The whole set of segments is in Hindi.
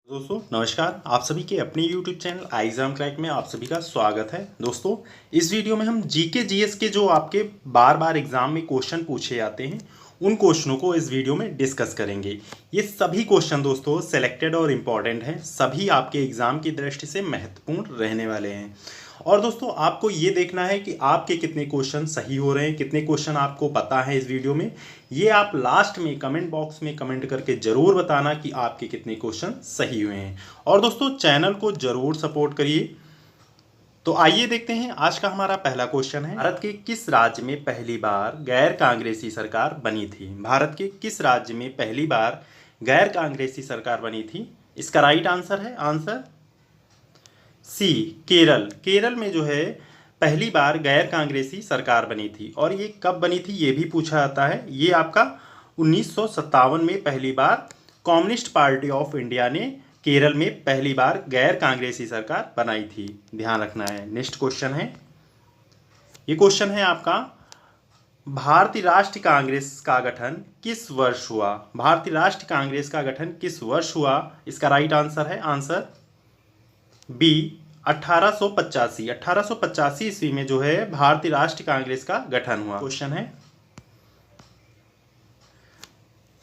दोस्तों नमस्कार। आप सभी के अपने YouTube चैनल एग्जाम क्रैक में आप सभी का स्वागत है। दोस्तों इस वीडियो में हम जीके जीएस के जो आपके बार बार एग्जाम में क्वेश्चन पूछे जाते हैं उन क्वेश्चनों को इस वीडियो में डिस्कस करेंगे। ये सभी क्वेश्चन दोस्तों सिलेक्टेड और इम्पॉर्टेंट हैं, सभी आपके एग्जाम की दृष्टि से महत्वपूर्ण रहने वाले हैं। और दोस्तों आपको ये देखना है कि आपके कितने क्वेश्चन सही हो रहे हैं, कितने क्वेश्चन आपको पता है इस वीडियो में। ये आप लास्ट में कमेंट बॉक्स में कमेंट करके जरूर बताना कि आपके कितने क्वेश्चन सही हुए हैं। और दोस्तों चैनल को जरूर सपोर्ट करिए। तो आइए देखते हैं आज का हमारा पहला क्वेश्चन है, भारत के किस राज्य में पहली बार गैर कांग्रेसी सरकार बनी थी? भारत के किस राज्य में पहली बार गैर कांग्रेसी सरकार बनी थी? इसका राइट आंसर है आंसर सी केरल। केरल में जो है पहली बार गैर कांग्रेसी सरकार बनी थी। और ये कब बनी थी ये भी पूछा जाता है। ये आपका 1957 में पहली बार कम्युनिस्ट पार्टी ऑफ इंडिया ने केरल में पहली बार गैर कांग्रेसी सरकार बनाई थी, ध्यान रखना है। नेक्स्ट क्वेश्चन है, ये क्वेश्चन है आपका, भारतीय राष्ट्रीय कांग्रेस का गठन किस वर्ष हुआ? भारतीय राष्ट्रीय कांग्रेस का गठन किस वर्ष हुआ? इसका राइट आंसर है आंसर बी 1885। 1885 ईस्वी में जो है भारतीय राष्ट्रीय कांग्रेस का गठन हुआ। क्वेश्चन है,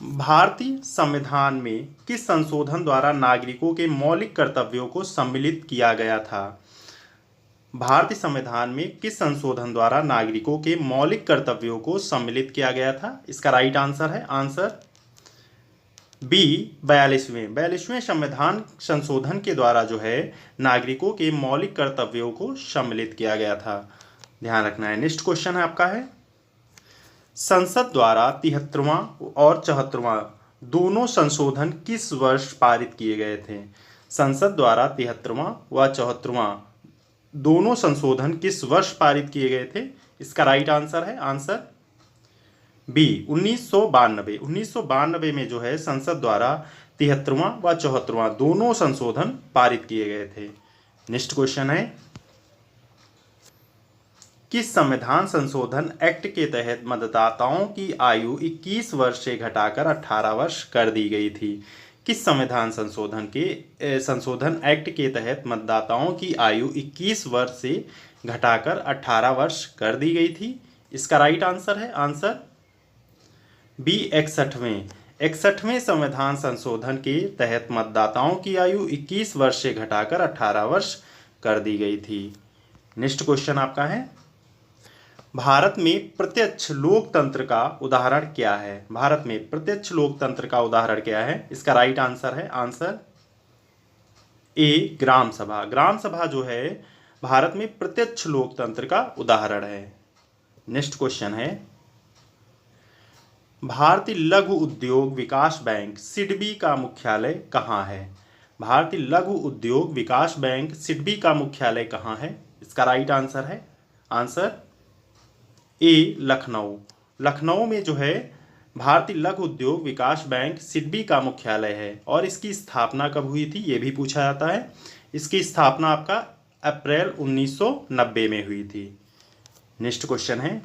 भारतीय संविधान में किस संशोधन द्वारा नागरिकों के मौलिक कर्तव्यों को सम्मिलित किया गया था? भारतीय संविधान में किस संशोधन द्वारा नागरिकों के मौलिक कर्तव्यों को सम्मिलित किया गया था? इसका राइट आंसर है आंसर बी 42वें संविधान संशोधन के द्वारा जो है नागरिकों के मौलिक कर्तव्यों को सम्मिलित किया गया था, ध्यान रखना है। नेक्स्ट क्वेश्चन है आपका है, संसद द्वारा 73वां और 74वां दोनों संशोधन किस वर्ष पारित किए गए थे? संसद द्वारा 73वां व 74वां दोनों संशोधन किस वर्ष पारित किए गए थे? इसका राइट आंसर है आंसर बी 1992। 1992 में जो है संसद द्वारा 73वां व 74वां दोनों संशोधन पारित किए गए थे। नेक्स्ट क्वेश्चन है, किस संविधान संशोधन एक्ट के तहत मतदाताओं की आयु 21 वर्ष से घटाकर 18 वर्ष कर दी गई थी? किस संविधान संशोधन एक्ट के तहत मतदाताओं की आयु 21 वर्ष से घटाकर 18 वर्ष कर दी गई थी? इसका राइट आंसर है आंसर बी 61वें संविधान संशोधन के तहत मतदाताओं की आयु 21 वर्ष से घटाकर 18 वर्ष कर दी गई थी। नेक्स्ट क्वेश्चन आपका है, भारत में प्रत्यक्ष लोकतंत्र का उदाहरण क्या है? भारत में प्रत्यक्ष लोकतंत्र का उदाहरण क्या है? इसका राइट आंसर है आंसर ए ग्राम सभा। ग्राम सभा जो है भारत में प्रत्यक्ष लोकतंत्र का उदाहरण है। नेक्स्ट क्वेश्चन है, भारतीय लघु उद्योग विकास बैंक सिडबी का मुख्यालय कहाँ है? भारतीय लघु उद्योग विकास बैंक सिडबी का मुख्यालय कहाँ है? इसका राइट आंसर है आंसर ए लखनऊ। लखनऊ में जो है भारतीय लघु उद्योग विकास बैंक सिडबी का मुख्यालय है। और इसकी स्थापना कब हुई थी ये भी पूछा जाता है। इसकी स्थापना आपका अप्रैल 1990 में हुई थी। नेक्स्ट क्वेश्चन है,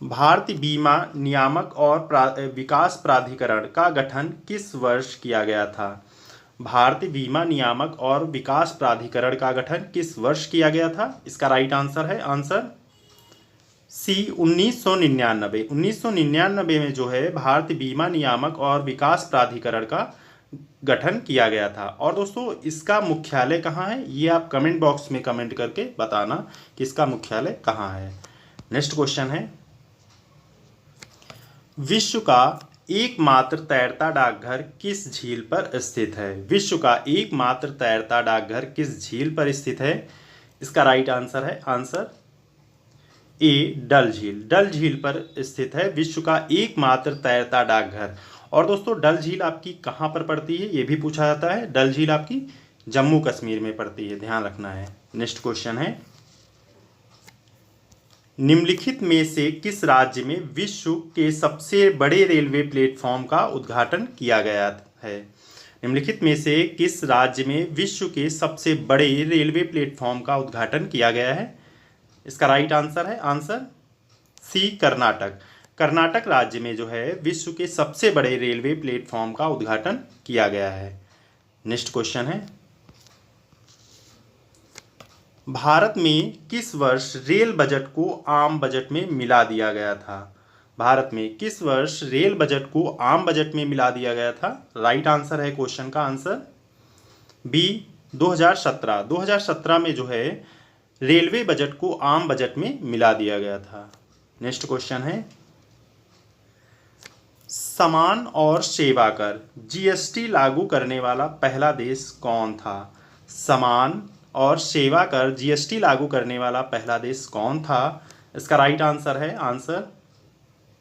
भारतीय बीमा नियामक और विकास प्राधिकरण का गठन किस वर्ष किया गया था? भारतीय बीमा नियामक और विकास प्राधिकरण का गठन किस वर्ष किया गया था? इसका राइट आंसर है आंसर सी 1999। 1999 में जो है भारतीय बीमा नियामक और विकास प्राधिकरण का गठन किया गया था। और दोस्तों इसका मुख्यालय कहाँ है ये आप कमेंट बॉक्स में कमेंट करके बताना कि इसका मुख्यालय कहाँ है। नेक्स्ट क्वेश्चन है, विश्व का एकमात्र तैरता डाकघर किस झील पर स्थित है? विश्व का एकमात्र तैरता डाकघर किस झील पर स्थित है? इसका राइट आंसर है आंसर ए डल झील। डल झील पर स्थित है विश्व का एकमात्र तैरता डाकघर। और दोस्तों डल झील आपकी कहाँ पर पड़ती है ये भी पूछा जाता है। डल झील आपकी जम्मू कश्मीर में पड़ती है, ध्यान रखना है। नेक्स्ट क्वेश्चन है, निम्नलिखित में से किस राज्य में विश्व के सबसे बड़े रेलवे प्लेटफॉर्म का उद्घाटन किया गया है? निम्नलिखित में से किस राज्य में विश्व के सबसे बड़े रेलवे प्लेटफॉर्म का उद्घाटन किया गया है? इसका राइट आंसर है आंसर सी कर्नाटक। कर्नाटक राज्य में जो है विश्व के सबसे बड़े रेलवे प्लेटफॉर्म का उद्घाटन किया गया है। नेक्स्ट क्वेश्चन है, भारत में किस वर्ष रेल बजट को आम बजट में मिला दिया गया था? भारत में किस वर्ष रेल बजट को आम बजट में मिला दिया गया था? राइट आंसर है क्वेश्चन का आंसर बी 2017। 2017 में जो है रेलवे बजट को आम बजट में मिला दिया गया था। नेक्स्ट क्वेश्चन है, सामान और सेवा कर जीएसटी लागू करने वाला पहला देश कौन था? सामान और सेवा कर जीएसटी लागू करने वाला पहला देश कौन था? इसका राइट आंसर है आंसर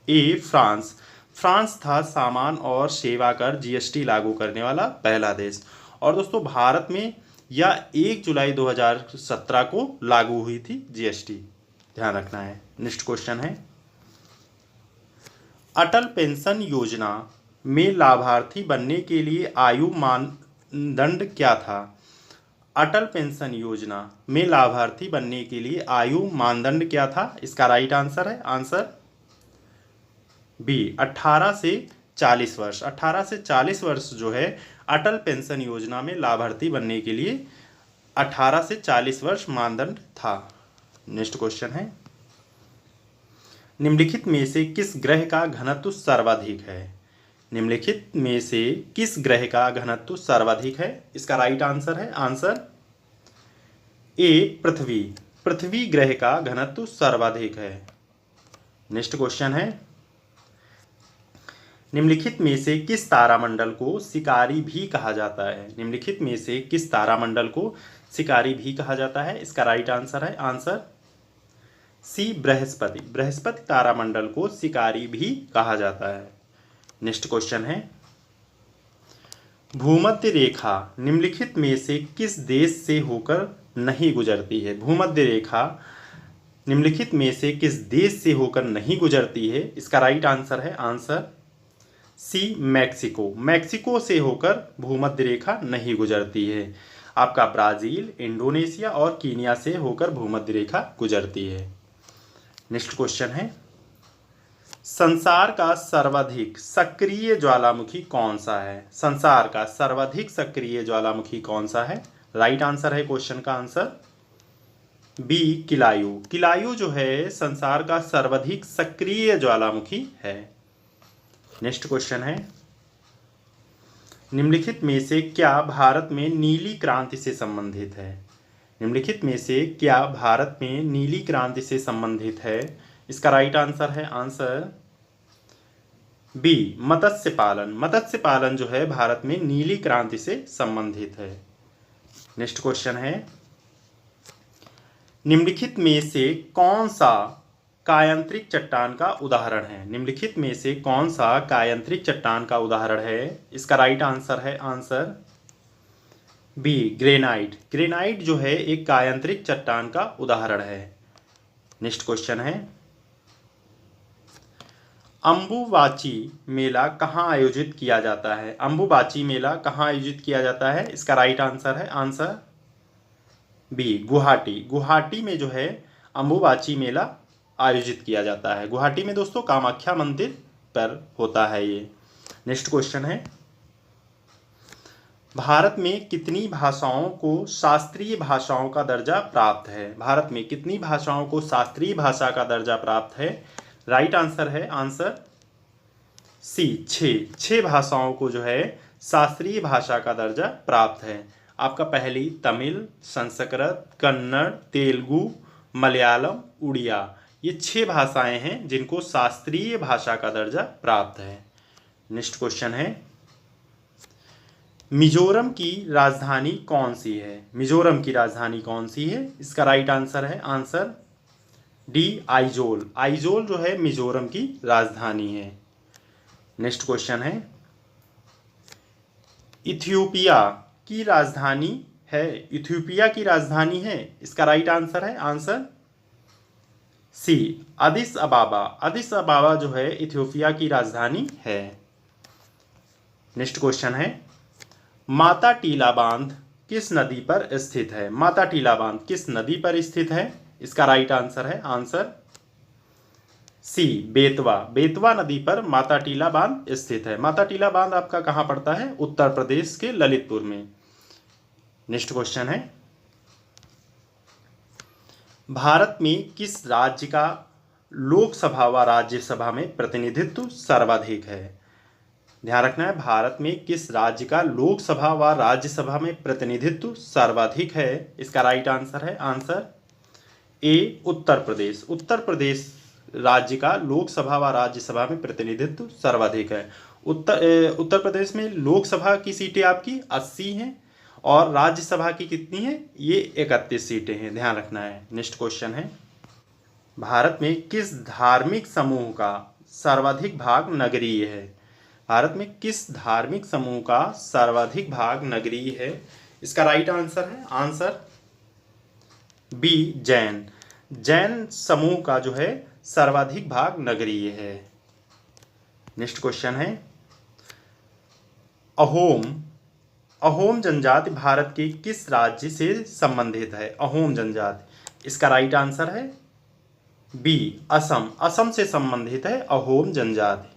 ए फ्रांस। फ्रांस था सामान और सेवा कर जीएसटी लागू करने वाला पहला देश। और दोस्तों भारत में यह 1 जुलाई 2017 को लागू हुई थी जीएसटी, ध्यान रखना है। नेक्स्ट क्वेश्चन है, अटल पेंशन योजना में लाभार्थी बनने के लिए आयु मानदंड क्या था? अटल पेंशन योजना में लाभार्थी बनने के लिए आयु मानदंड क्या था? इसका राइट आंसर है आंसर बी 18 से 40 वर्ष। 18 से 40 वर्ष जो है अटल पेंशन योजना में लाभार्थी बनने के लिए 18 से 40 वर्ष मानदंड था। नेक्स्ट क्वेश्चन है, निम्नलिखित में से किस ग्रह का घनत्व सर्वाधिक है? निम्नलिखित में से किस ग्रह का घनत्व सर्वाधिक है? इसका राइट आंसर है आंसर ए पृथ्वी। पृथ्वी ग्रह का घनत्व सर्वाधिक है। नेक्स्ट क्वेश्चन है, निम्नलिखित में से किस तारामंडल को शिकारी भी कहा जाता है? निम्नलिखित में से किस तारामंडल को शिकारी भी कहा जाता है? इसका राइट आंसर है आंसर सी बृहस्पति। बृहस्पति तारामंडल को शिकारी भी कहा जाता है। नेक्स्ट क्वेश्चन है, भूमध्य रेखा निम्नलिखित में से किस देश से होकर नहीं गुजरती है? भूमध्य रेखा निम्नलिखित में से किस देश से होकर नहीं गुजरती है? इसका राइट आंसर है आंसर सी मैक्सिको। मैक्सिको से होकर भूमध्य रेखा नहीं गुजरती है। आपका ब्राजील, इंडोनेशिया और कीनिया से होकर भूमध्य रेखा गुजरती है। नेक्स्ट क्वेश्चन है, संसार का सर्वाधिक सक्रिय ज्वालामुखी कौन सा है? संसार का सर्वाधिक सक्रिय ज्वालामुखी कौन सा है? राइट आंसर है क्वेश्चन का आंसर बी किलायु। किलायु जो है संसार का सर्वाधिक सक्रिय ज्वालामुखी है। नेक्स्ट क्वेश्चन है, निम्नलिखित में से क्या भारत में नीली क्रांति से संबंधित है? निम्नलिखित में से क्या भारत में नीली क्रांति से संबंधित है? इसका राइट आंसर है आंसर बी मत्स्य पालन। मत्स्य पालन जो है भारत में नीली क्रांति से संबंधित है। नेक्स्ट क्वेश्चन है, निम्नलिखित में से कौन सा कायांतरिक चट्टान का उदाहरण है? निम्नलिखित में से कौन सा कायांतरिक चट्टान का उदाहरण है? इसका राइट आंसर है आंसर बी ग्रेनाइट। ग्रेनाइट जो है एक कायांतरिक चट्टान का उदाहरण है। नेक्स्ट क्वेश्चन है, अंबुबाची मेला कहाँ आयोजित किया जाता है? अंबुबाची मेला कहाँ आयोजित किया जाता है? इसका राइट आंसर है आंसर बी गुवाहाटी। गुवाहाटी में जो है अंबुबाची मेला आयोजित किया जाता है। गुवाहाटी में दोस्तों कामाख्या मंदिर पर होता है ये। नेक्स्ट क्वेश्चन है, भारत में कितनी भाषाओं को शास्त्रीय भाषाओं का दर्जा प्राप्त है? भारत में कितनी भाषाओं को शास्त्रीय भाषा का दर्जा प्राप्त है? राइट आंसर है आंसर सी 6 भाषाओं को जो है शास्त्रीय भाषा का दर्जा प्राप्त है। आपका पहली तमिल, संस्कृत, कन्नड़, तेलुगु, मलयालम, उड़िया, ये 6 भाषाएं हैं जिनको शास्त्रीय भाषा का दर्जा प्राप्त है। नेक्स्ट क्वेश्चन है, मिजोरम की राजधानी कौन सी है? मिजोरम की राजधानी कौन सी है? इसका राइट आंसर है आंसर डी आइजोल। आइजोल जो है मिजोरम की राजधानी है। नेक्स्ट क्वेश्चन है, इथियोपिया की राजधानी है? इथियोपिया की राजधानी है? इसका राइट आंसर है answer C Addis Ababa. Addis Ababa जो है इथियोपिया की राजधानी है। नेक्स्ट क्वेश्चन है, माता टीला बांध किस नदी पर स्थित है? माता टीला बांध किस नदी पर स्थित है? इसका राइट आंसर है आंसर सी बेतवा, बेतवा नदी पर माता टीला बांध स्थित है। माता टीला बांध आपका कहाँ पड़ता है? उत्तर प्रदेश के ललितपुर में। नेक्स्ट क्वेश्चन है, भारत में किस राज्य का लोकसभा व राज्यसभा में प्रतिनिधित्व सर्वाधिक है? ध्यान रखना है, भारत में किस राज्य का लोकसभा व राज्यसभा में प्रतिनिधित्व सर्वाधिक है? इसका राइट आंसर है आंसर ए उत्तर प्रदेश। उत्तर प्रदेश राज्य का लोकसभा व राज्यसभा में प्रतिनिधित्व सर्वाधिक है। उत्तर प्रदेश में लोकसभा की सीटें आपकी 80 हैं और राज्यसभा की कितनी है? ये 31 सीटें हैं, ध्यान रखना है। नेक्स्ट क्वेश्चन है, भारत में किस धार्मिक समूह का सर्वाधिक भाग नगरीय है? भारत में किस धार्मिक समूह का सर्वाधिक भाग नगरीय है? इसका राइट आंसर है आंसर बी जैन। जैन समूह का जो है सर्वाधिक भाग नगरीय है। नेक्स्ट क्वेश्चन है, अहोम, अहोम जनजाति भारत के किस राज्य से संबंधित है? अहोम जनजाति, इसका राइट आंसर है बी असम। असम से संबंधित है अहोम जनजाति।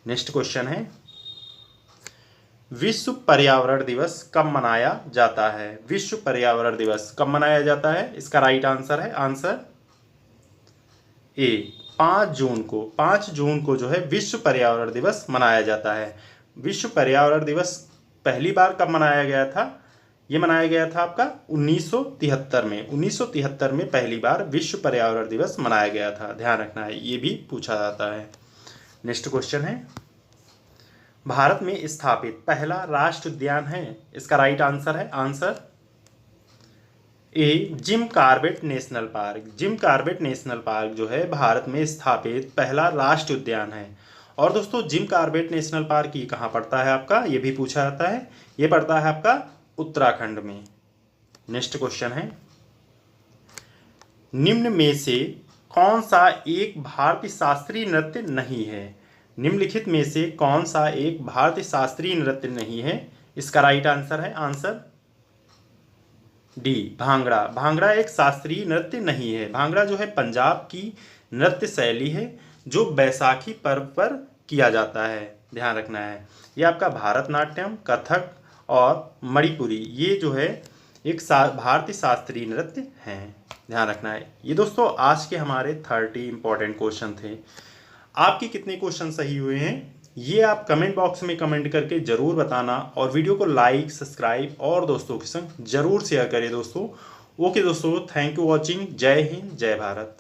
नेक्स्ट क्वेश्चन है, विश्व पर्यावरण दिवस कब मनाया जाता है? विश्व पर्यावरण दिवस कब मनाया जाता है? इसका राइट आंसर है आंसर ए 5 जून को। 5 जून को जो है विश्व पर्यावरण दिवस मनाया जाता है। विश्व पर्यावरण दिवस पहली बार कब मनाया गया था? ये मनाया गया था आपका 1973 में। 1973 में पहली बार विश्व पर्यावरण दिवस मनाया गया था, ध्यान रखना है, ये भी पूछा जाता है। नेक्स्ट क्वेश्चन है, भारत में स्थापित पहला राष्ट्रीय उद्यान है? इसका राइट आंसर है answer A Jim Corbett national park. Jim Corbett national park जो है भारत में स्थापित पहला राष्ट्रीय उद्यान है। और दोस्तों जिम कॉर्बेट नेशनल पार्क ये कहाँ पड़ता है आपका? ये भी पूछा जाता है, ये पड़ता है आपका उत्तराखंड में। नेक्स्ट क्वेश्चन है, निम्न में से कौन सा एक भारतीय शास्त्रीय नृत्य नहीं है? निम्नलिखित में से कौन सा एक भारतीय शास्त्रीय नृत्य नहीं है? इसका राइट आंसर है आंसर डी भांगड़ा। भांगड़ा एक शास्त्रीय नृत्य नहीं है। भांगड़ा जो है पंजाब की नृत्य शैली है जो बैसाखी पर्व पर किया जाता है, ध्यान रखना है। ये आपका भारतनाट्यम, कथक और मणिपुरी ये जो है एक भारतीय शास्त्रीय नृत्य हैं, ध्यान रखना है। ये दोस्तों आज के हमारे 30 इंपॉर्टेंट क्वेश्चन थे। आपके कितने क्वेश्चन सही हुए हैं ये आप कमेंट बॉक्स में कमेंट करके ज़रूर बताना, और वीडियो को लाइक, सब्सक्राइब और दोस्तों के संग ज़रूर शेयर करें दोस्तों। ओके दोस्तों, थैंक यू वॉचिंग। जय हिंद, जय भारत।